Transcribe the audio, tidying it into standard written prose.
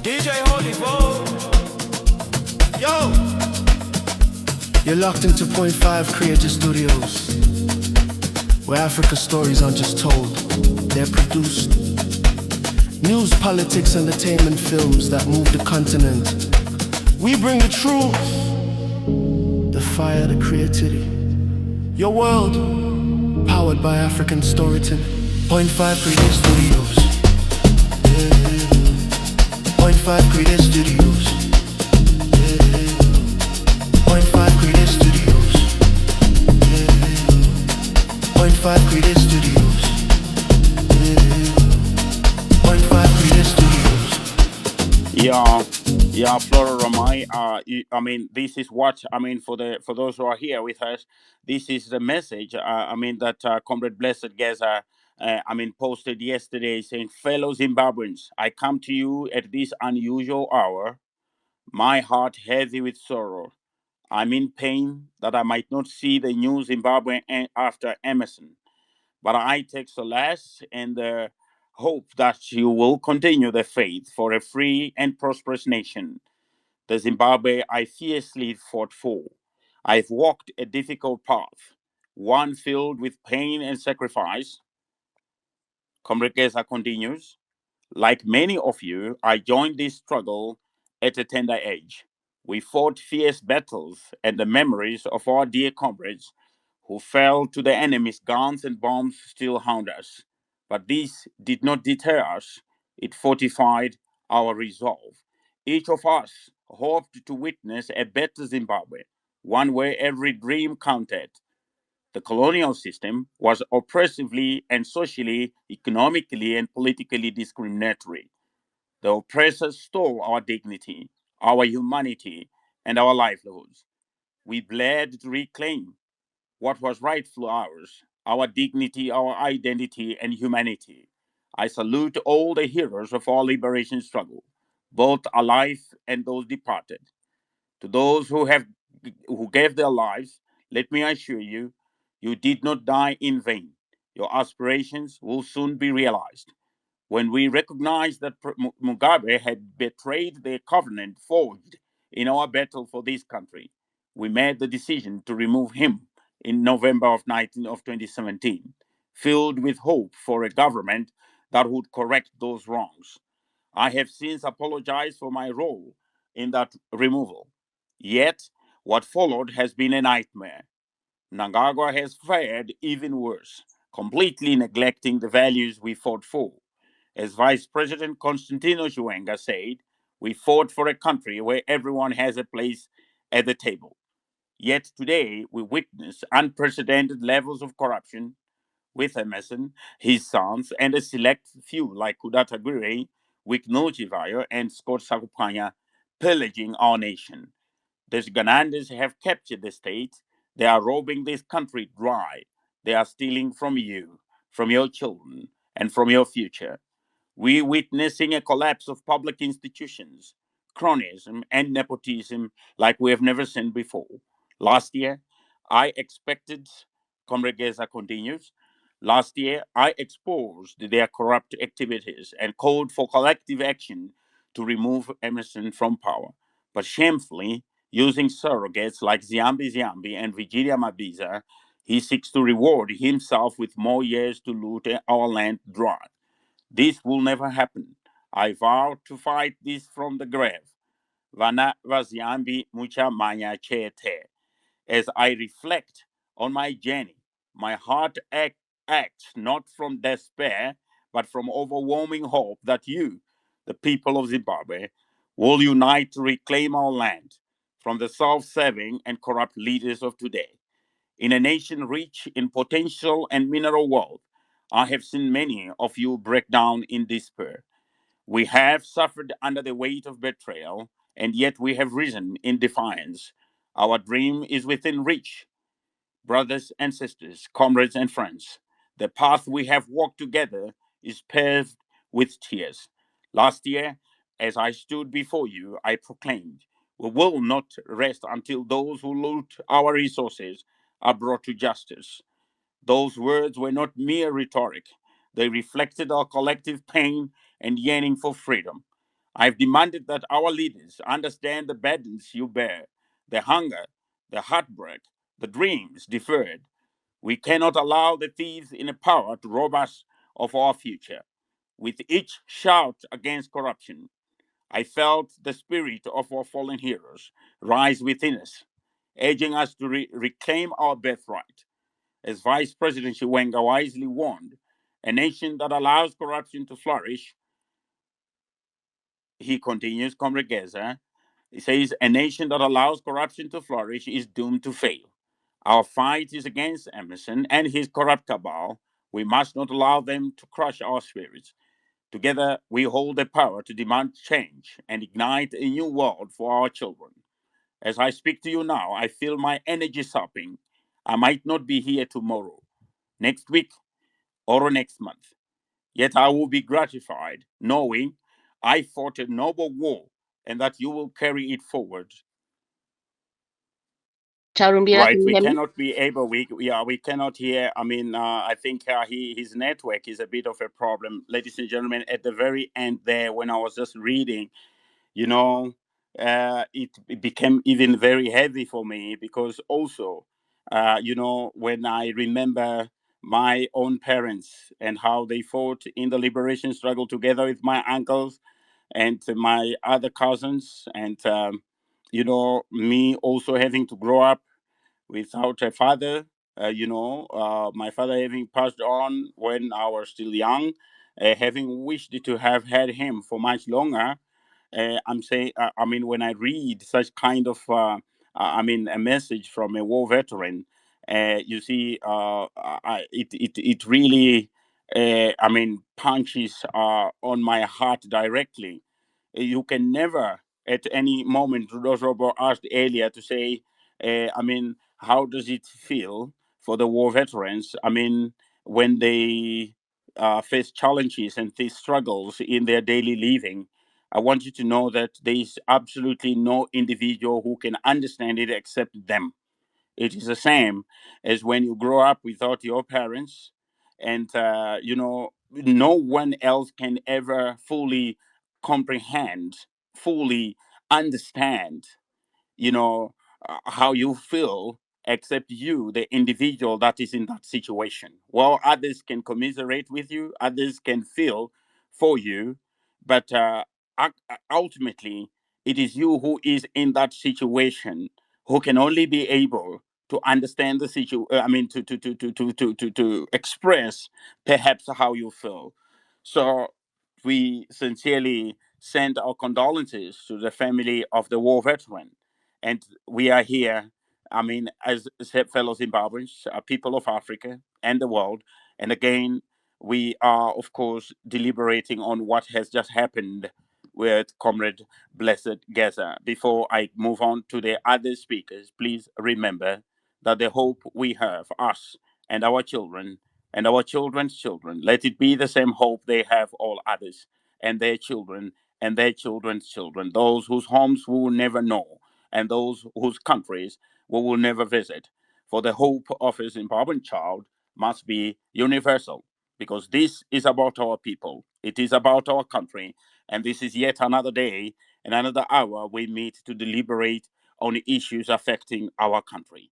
DJ Holy Vogue. Yo! You're locked into Point 5 Creative Studios, where Africa's stories aren't just told, they're produced. News, politics, entertainment, films that move the continent. We bring the truth, the fire, the creativity. Your world, powered by African storytelling. Point 5 Creative Studios. Point 5 Creative Studios. Point 5 Creative Studios. Point 5 Creative Studios. Point 5 Creative Studios. Yeah, Flora Romai. This is what for those who are here with us. This is the message. That Comrade Blessed Geza, posted yesterday, saying, "Fellow Zimbabweans, I come to you at this unusual hour, my heart heavy with sorrow. I'm in pain that I might not see the new Zimbabwe after Emerson, but I take solace in the hope that you will continue the faith for a free and prosperous nation, the Zimbabwe I fiercely fought for. I've walked a difficult path, one filled with pain and sacrifice." Comrade Geza continues, "Like many of you, I joined this struggle at a tender age. We fought fierce battles, and the memories of our dear comrades who fell to the enemy's guns and bombs still haunt us. But this did not deter us, it fortified our resolve. Each of us hoped to witness a better Zimbabwe, one where every dream counted. The colonial system was oppressively and socially, economically, and politically discriminatory. The oppressors stole our dignity, our humanity, and our livelihoods. We bled to reclaim what was rightfully ours, our dignity, our identity, and humanity. I salute all the heroes of our liberation struggle, both alive and those departed. To those who gave their lives, let me assure you, you did not die in vain. Your aspirations will soon be realized. When we recognized that Mugabe had betrayed the covenant forged in our battle for this country, we made the decision to remove him in November of 2017, filled with hope for a government that would correct those wrongs. I have since apologized for my role in that removal. Yet, what followed has been a nightmare. Mnangagwa has fared even worse, completely neglecting the values we fought for. As Vice President Constantino Chiwenga said, we fought for a country where everyone has a place at the table. Yet today, we witness unprecedented levels of corruption with Emerson, his sons, and a select few like Kudata Gure, Wick Nochivayo, and Scott Sakupanya pillaging our nation. These Ganandes have captured the state. They are robbing this country dry. They are stealing from you, from your children, and from your future. We're witnessing a collapse of public institutions, cronyism, and nepotism like we have never seen before. Last year, I expected, Comrade Geza continues, last year I exposed their corrupt activities and called for collective action to remove Emerson from power. But shamefully, using surrogates like Ziambi and Virginia Mabiza, he seeks to reward himself with more years to loot our land dry. This will never happen. I vow to fight this from the grave. Vana vaziambi mucha manya chete. As I reflect on my journey, my heart acts not from despair, but from overwhelming hope that you, the people of Zimbabwe, will unite to reclaim our land from the self serving and corrupt leaders of today. In a nation rich in potential and mineral wealth, I have seen many of you break down in despair. We have suffered under the weight of betrayal, and yet we have risen in defiance. Our dream is within reach, brothers and sisters, comrades and friends. The path we have walked together is paved with tears. Last year, as I stood before you, I proclaimed, we will not rest until those who loot our resources are brought to justice. Those words were not mere rhetoric, they reflected our collective pain and yearning for freedom. I've demanded that our leaders understand the burdens you bear, the hunger, the heartbreak, the dreams deferred. We cannot allow the thieves in power to rob us of our future. With each shout against corruption, I felt the spirit of our fallen heroes rise within us, urging us to reclaim our birthright. As Vice President Chiwenga wisely warned, a nation that allows corruption to flourish, he continues, Comrade Geza, he says, a nation that allows corruption to flourish is doomed to fail. Our fight is against Emerson and his corrupt cabal. We must not allow them to crush our spirits. Together, we hold the power to demand change and ignite a new world for our children. As I speak to you now, I feel my energy sapping. I might not be here tomorrow, next week, or next month. Yet I will be gratified knowing I fought a noble war and that you will carry it forward. Charumbira, Right, can you we hear me? cannot be able. We cannot hear. I mean, I think his network is a bit of a problem, ladies and gentlemen. At the very end there, when I was just reading, you know, it became even very heavy for me because also, when I remember my own parents and how they fought in the liberation struggle together with my uncles and my other cousins, and me also having to grow up without a father. My father having passed on when I was still young, having wished to have had him for much longer. I'm saying, I mean, when I read such kind of, a message from a war veteran, you see, it really, punches on my heart directly. You can never, at any moment, those Robo asked earlier to say, how does it feel for the war veterans? I mean, when they face challenges and face struggles in their daily living, I want you to know that there is absolutely no individual who can understand it except them. It is the same as when you grow up without your parents, and no one else can ever fully comprehend, fully understand, how you feel except you, the individual that is in that situation. Well, others can commiserate with you, others can feel for you, but ultimately it is you who is in that situation who can only be able to understand the situation. I mean, to express perhaps how you feel. So we sincerely send our condolences to the family of the war veteran, and we are here, I mean, as fellow Zimbabweans, people of Africa and the world. And again, we are, of course, deliberating on what has just happened with Comrade Blessed Geza. Before I move on to the other speakers, please remember that the hope we have, us and our children and our children's children, let it be the same hope they have all others and their children and their children's children, those whose homes we will never know and those whose countries we will never visit. For the hope of a Zimbabwean child must be universal, because this is about our people, it is about our country, and this is yet another day and another hour we meet to deliberate on issues affecting our country.